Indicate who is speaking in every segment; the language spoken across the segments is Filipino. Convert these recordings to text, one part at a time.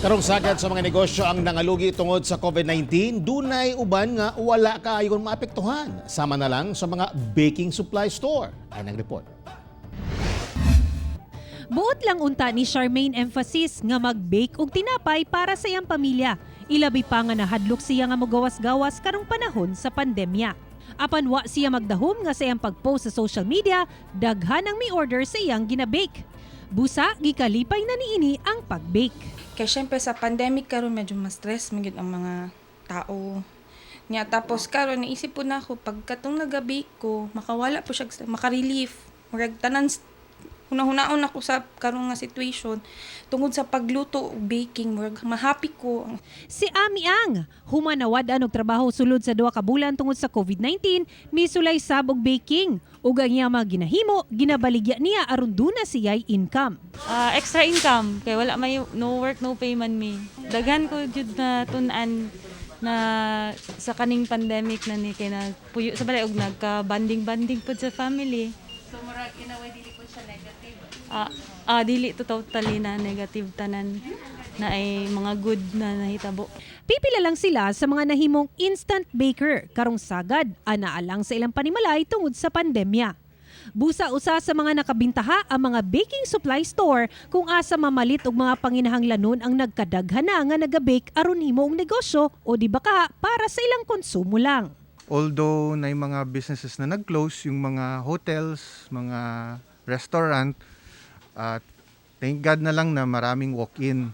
Speaker 1: Karong sagad sa mga negosyo ang nangalugi tungod sa COVID-19, dunay uban nga wala kaayon maapektuhan. Sama na lang sa mga baking supply store. Ay nag-report.
Speaker 2: Buot lang unta ni Charmaine emphasis nga mag-bake og tinapay para sa iyang pamilya. Ilabi pa nga nahadlok siya nga mogawas-gawas karong panahon sa pandemya. Apan wa siya magdahom nga sa iyang pag-post sa social media, daghan ang may order sa iyang ginabake. Busa, gikalipay na niini ang pag-bake.
Speaker 3: Kaya syempre sa pandemic karon medyo ma-stress magid ang mga tao. Nya tapos karon naisip po na ako pagkatong nagabake ko, makawala po siya maka-relief. Murag tanan hunahunahon ako sa karon nga situation tungod sa pagluto ug baking, murag ma-happy ko.
Speaker 2: Si Ami Ang, humanawad og trabaho sulod sa 2 ka bulan tungod sa COVID-19, misulay sab og baking. Ug ang iya mga ginahimo, ginabaligya niya aron duna siya'y income.
Speaker 4: Extra income kay wala may no work no payment me. Daghan ko jud na tun-an na sa kaning pandemic na ni kay na puyo sa balay og nagka-banding pud sa family.
Speaker 5: So murag in a way dili po siya negative.
Speaker 4: Dili to totally na negative tanan na ay mga good na nahitabo.
Speaker 2: Pipila lang sila sa mga nahimong instant baker karong sagad ana alang sa ilang panimalay tungod sa pandemya. Busa usa sa mga nakabintaha ang mga baking supply store kung asa mamalit og mga panginahanglanon ang nagkadaghana nga nagabake aron himo og negosyo o di baka para sa ilang konsumo lang.
Speaker 6: Although na yung mga businesses na nag-close, yung mga hotels, mga restaurant, thank God na lang na maraming walk-in.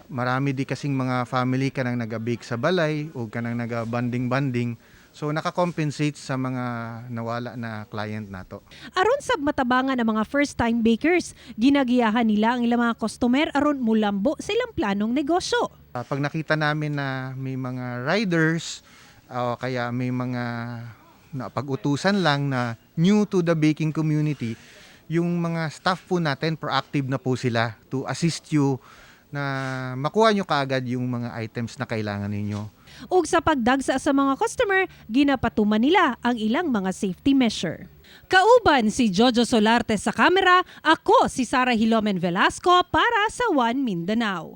Speaker 6: Marami di kasing mga family kanang nag-bake sa balay o kanang nag-banding-banding. So nakakompensate sa mga nawala na client nato.
Speaker 2: Aron sab matabangan ang mga first-time bakers, ginagiyahan nila ang ilang mga customer aron mulambo sa ilang planong negosyo.
Speaker 6: Pag nakita namin na may mga riders, kaya may mga pag-utusan lang na new to the baking community, yung mga staff po natin, proactive na po sila to assist you na makuha nyo kaagad yung mga items na kailangan ninyo.
Speaker 2: Ug sa pagdagsa sa mga customer, ginapatuman nila ang ilang mga safety measure. Kauban si Jojo Solarte sa kamera, ako si Sarah Hilomen Velasco para sa One Mindanao.